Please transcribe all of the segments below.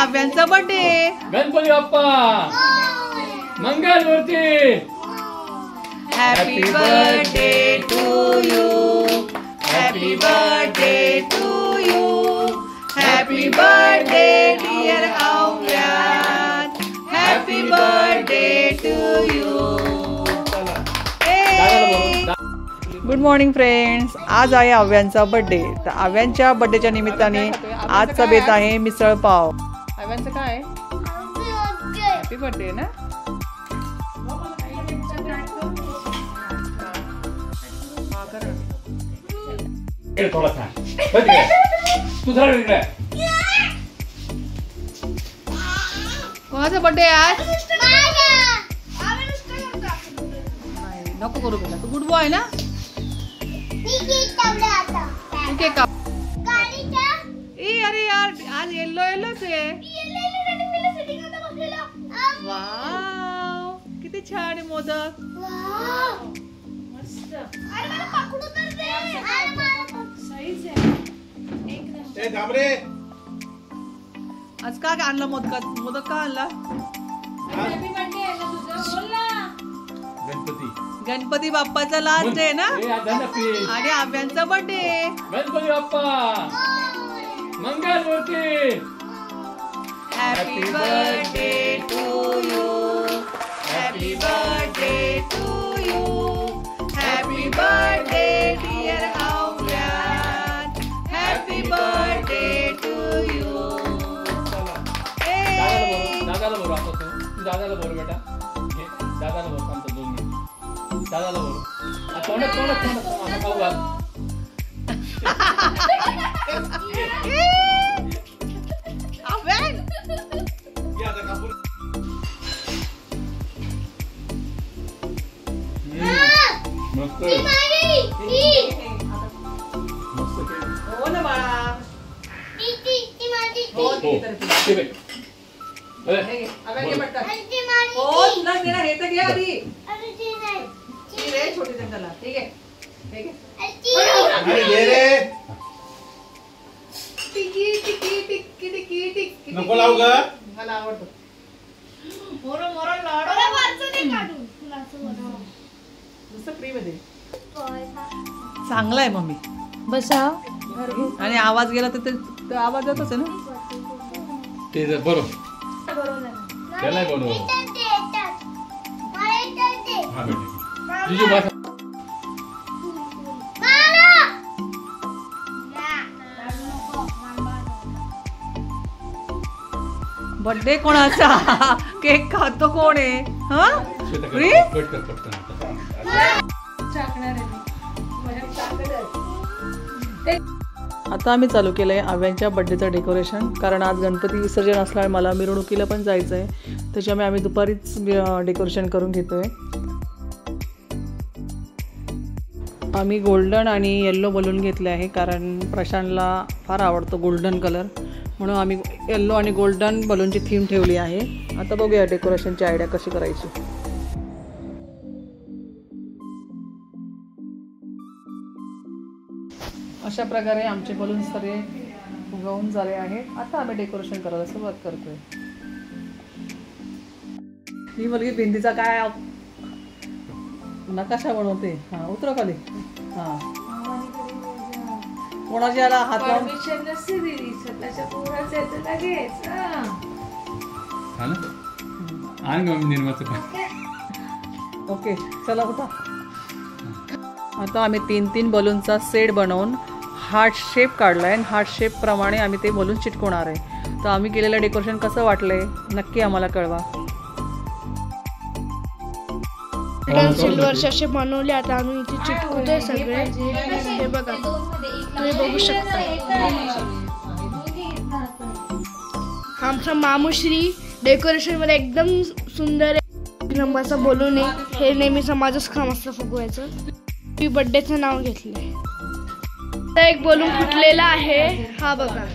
आव्यांचा birthday. Ganpati Bappa मंगल मूर्ती. Happy birthday to you. Happy birthday to you. Happy birthday dear Aavyan. Happy birthday to you. Good morning friends. आज आहे आव्यांचा birthday. तर आव्यांच्या बर्थडेच्या निमित्ताने आजचा बेत आहे मिसळ पाव. आव्यांचं काय हॅपी बर्थडे ना. कोणाचा बर्थडे आज. नको करू बेटा, तू गुड बॉय ना. अरे यार आज येल्लो येल्लोच आहे. वाव किती छान आहे मोदक. आज का आणला मोदक. मोदक का आणला. गणपती बाप्पाचा लास्ट डे ना आणि आव्यांचा बर्थडे. गणपती बाप्पा मंगल मूर्ती. Happy birthday to you. Happy birthday to you. Happy birthday dear Aavyan. Happy birthday to you. दादाला बोलू आता तू दादाला बोल बेटा. दादाला बोल सांगतो 2 मिनिट. दादाला बोल. तोंडात तोंडात तोंडात खाऊ घाल. मस्त हो ना बाळा. हे तर घे आधी. छोटी त्याला ठीक आहे. नको लावू ग. मला आवडतो. चांगला आहे मम्मी. बसा. आणि आवाज गेला तर ते आवाज येतच आहे ना. ते बरोबर त्याला बरोबर. हा बेटा जीजू बस. बर्थडे कोणाचा. केक खातो कोण आहे. आता आम्ही चालू केलंय आव्यांच्या बर्थडेचं डेकोरेशन. कारण आज गणपती विसर्जन असल्यामुळे मला मिरवणुकीला पण जायचं आहे. त्याच्यामुळे आम्ही दुपारीच डेकोरेशन करून घेतोय. आम्ही गोल्डन आणि येल्लो बलून घेतले आहे कारण प्रशांतला फार आवडतो गोल्डन कलर. म्हणून आम्ही येल्लो आणि गोल्डन बलूनची थीम ठेवली आहे. आता बघूया डेकोरेशनची आयडिया कशी करायची. अशा प्रकारे आमचे बलून सगळे उगवून झाले आहेत. आता आम्ही डेकोरेशन करायला सुरुवात करतोय. ही मुलगी भिंतीचा काय नकाशा बनवते. हा उतरा खाली. हा कोणाची याला हात लावून ओके चला उठा. आता आम्ही 3-3 बलूनचा सेट बनवून हार्ट शेप काढला आहे. हार्ट शेप प्रमाणे आम्ही ते बलून चिटकवणार आहे. तर आम्ही केलेलं डेकोरेशन कसं वाटलंय नक्की आम्हाला कळवा. सिल्वर असे बनवले. आता आम्ही इथे चिटकवतोय सगळे. हे बघा तुम्ही बघू शकता. आमचा मामुश्री डेकोरेशन मध्ये एकदम सुंदर रंगाचा बलून आहे. हे नेहमीचा माझंच काम असतं फुगवायचं. मी बर्थडेचं नाव घेतलंय. एक बलून फुटलेला आहे. हा बघा.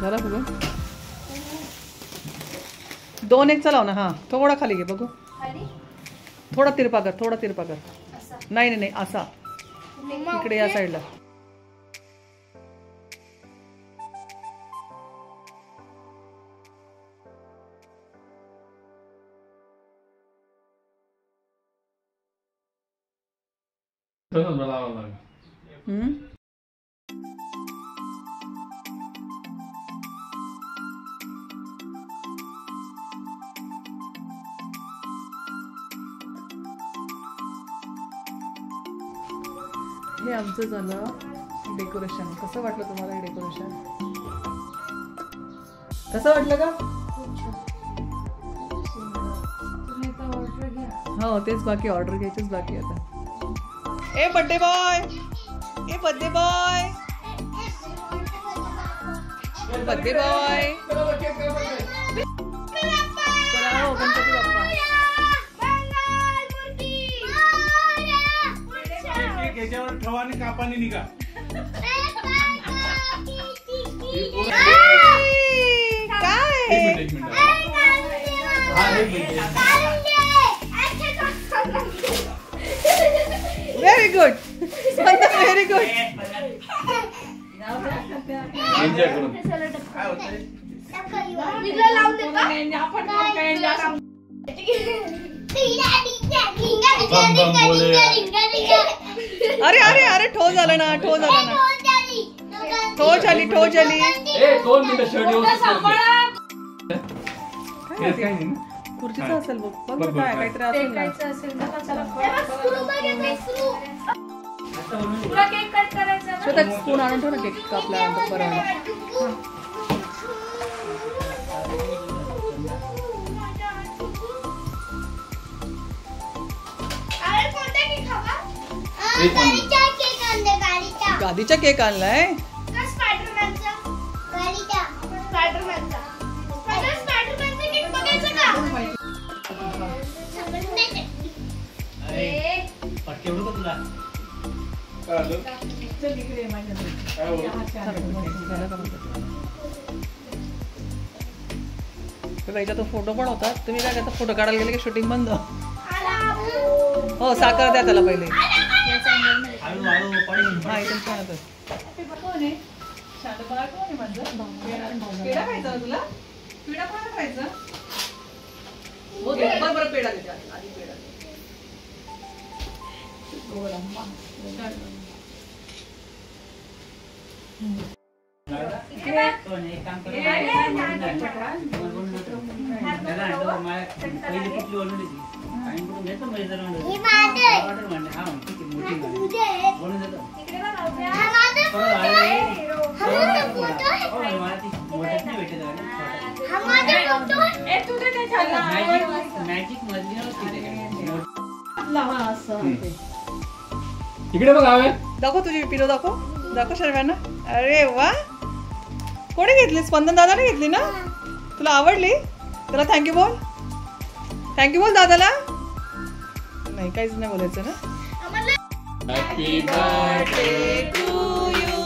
झाला फुगून. 2-1 चलाव ना. हा थोडा खाली घे बघू. थोडा तिरपा कर. थोडा तिरपा कर. नाही नाही नाही असा इकडे या साईडला. तसंच मला आवडलं. हम्म? हे आमचं झालं डेकोरेशन. कसं वाटलं तुम्हाला हे डेकोरेशन? कसं वाटलं का? हो तेच बाकी, ऑर्डर घ्यायचीच बाकी आता. ए बर्थडे बॉय, ए बर्थडे बॉय, बर्थडे बॉय. चला हो गणपती बाप्पा. याच्यावर ठेवाने कापाने निघा. काय एक मिनिट. हा, एक minute. Very good, very good. Enjoy करून. अरे अरे अरे ठो झालं ना, ठो झालं ना, ठो झाली, ठो झाली. ए 2 मिनिटं शर्ट येऊ. काय नाही ना? खुर्चीचं असेल बघ, बघ काय काहीतरी असेल ना. श्वेता स्पून आणून ठेव ना केक कापला बरं. गादीचा केक आणलाय. तो फोटो पण होता. तुम्ही काय करता, फोटो काढायला गेले की शूटिंग बंद. हो साखर द्या त्याला पहिले. हा एकदम छान होतं. पेढा खायचा ना तुला? पेढा कोणाला खायचा? बरं बरं पेढा देते आधी पेढा. इकडे बघ हवे. दाखव तुझी पिलो, दाखव दाखव सर्वांना. अरे वा, कोणी घेतली? स्पंदन दादाने घेतली ना? तुला आवडली? त्याला थँक्यू बोल, थँक्यू बोल दादाला. नाही काहीच नाही बोलायचं ना. Happy birthday to you,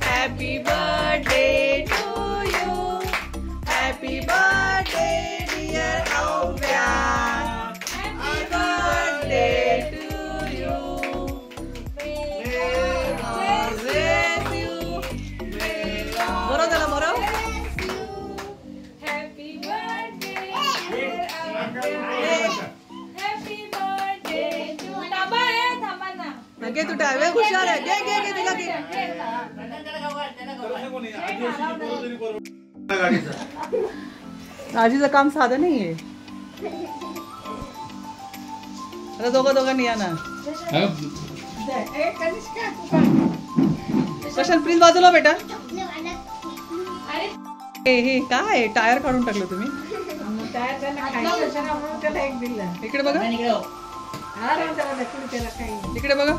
happy birthday to you, happy birthday dear Avya, happy birthday to you. बरोबर झालं, बरोबर. घे तू टाळवे, हुशार आहे. घे घे घे तिला घे. आजीचं काम साधं नाहीये. आता दोघांनी या ना. कशाला प्लीज बाजूला बेटा. हे काय टायर काढून टाकलं तुम्ही. इकडे बघा, इकडे बघा.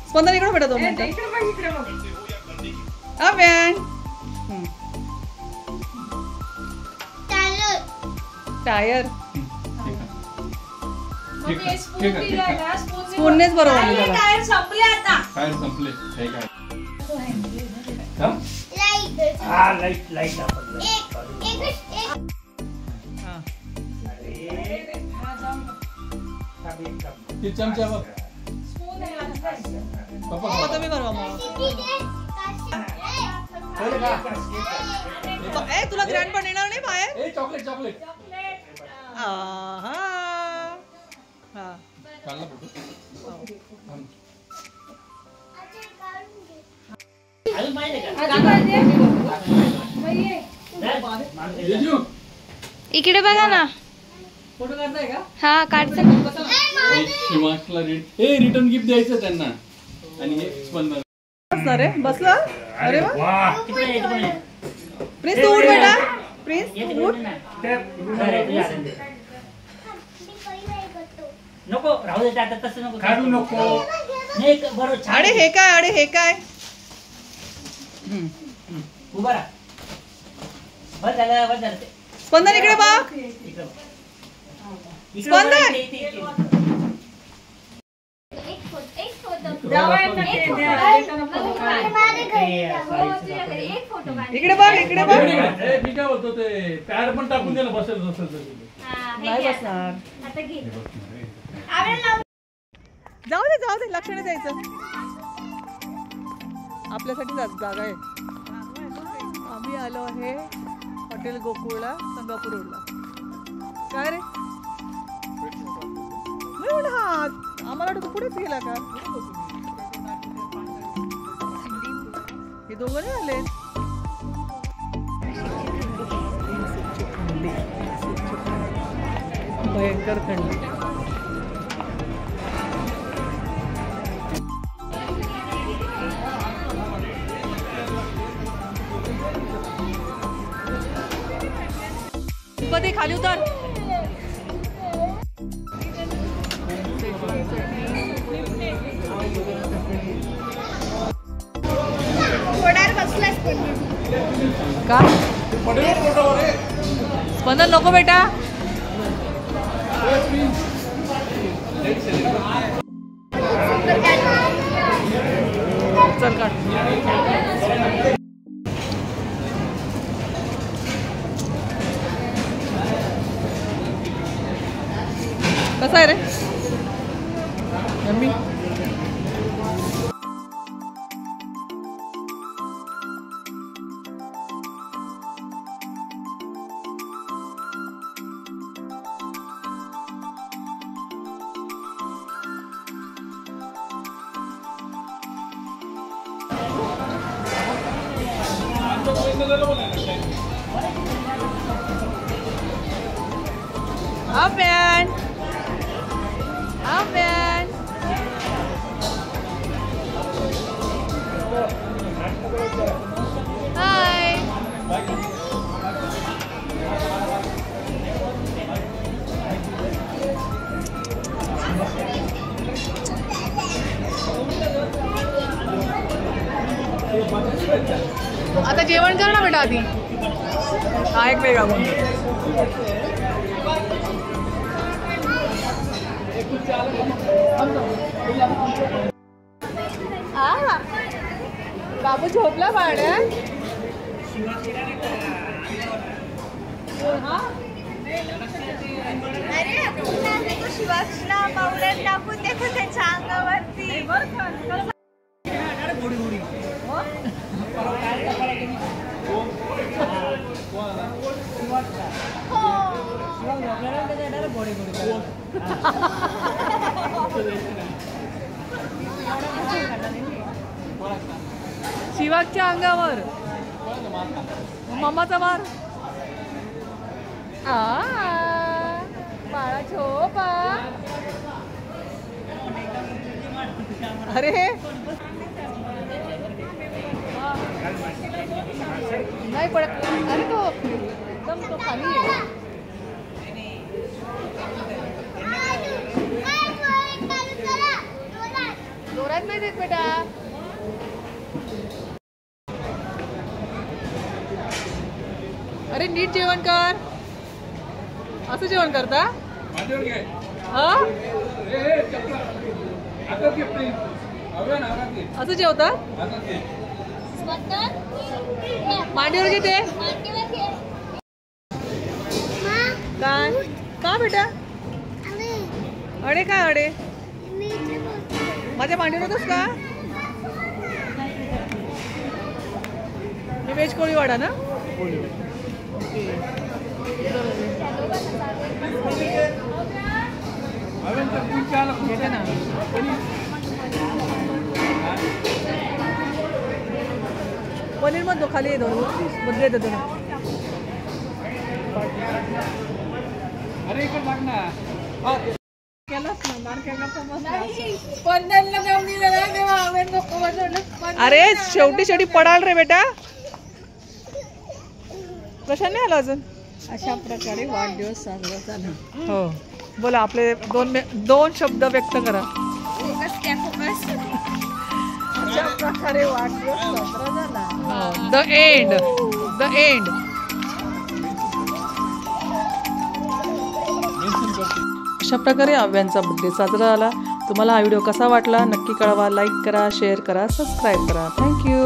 स्पंदन इकडे बेटा 2 मिनिटं. हा व्यान टायर स्पूननेच बरोबर. टायर संपले आता. टायर संपले. हे काय? हा लाईट लाईट आपण ते चमचा बघ. पप्पा तुम्ही बनवा मग. ए तुला ग्रँड पण येणार नाही बाहेर. ए चॉकलेट चॉकलेट. हा हा काढला फोटो. इकडे बघा ना. फोटो काढताय का? हा काढते. रिटर्न गिफ्ट द्यायचं त्यांना आणि हे स्पंदन. बसणार आहे? बसला? अरे वा. प्रिन्स तू उठ बेटा. प्रिन्स तू उठ. नको राहू दे आता तसं नको काढू नको. नाही बरोबर छान अरे हे काय? अरे हे काय? उभा राहा बस झालं ते. स्पंदन इकडे बघ. इकडं बघ. स्पंदन. इथे. इकडे बघ. इकडे बघ. मी काय बोलतो ते पॅड पण टाकून द्यायला बसेल नाही बसणार. जाऊ दे लक्ष नाही द्यायचं. आपल्यासाठी जागा आहे. आम्ही आलो आहे हॉटेल गोकुळला संगापूर रोडला. काय रे नाही म्हणा हा आम्हाला वाटतं पुढेच गेला का? हे दोघं नाही आले. भयंकर थंडी. मध्ये खाली उतर. का स्पंदन नको बेटा. चल काढ. कसा आहे रे यम्मी? Amen. Amen. Hi. आता जेवण कर ना बेटा आधी. हा एक वेगळा बोल. बाबू झोपला बाळा. अरे शिवाजीला पावडर टाकून देखो त्याच्या अंगावरती. शिवाच्या अंगावर मम्माचा मार. बाळा झोपा. अरे नाही पडत. अरे तो एकदम तो खाली आहे. जोरात नाही देत बेटा. अरे नीट जेवण कर. असं जेवण करता? असं जेवता? मांडीवर घेते. काय का बेटा? अडे काय अडे? माझ्या मांडीवर होतोस का? मी व्हेज कोळी वाडा ना. घेते ना. पनीर मग खाली येतो बदले येतो ना. अरे इकडे टाक ना. अरे शेवटी पडाल रे बेटा. कशाने आला अजून. अशा प्रकारे वाढदिवस साजरा झाला. हो बोला आपले दोन शब्द व्यक्त करा. अशा प्रकारे वाढदिवस साजरा झाला. The end. अशा प्रकारे आव्यांचा बड्डे साजरा झाला. तुम्हाला हा व्हिडिओ कसा वाटला नक्की कळवा. लाईक करा, शेअर करा, सबस्क्राईब करा. थँक्यू.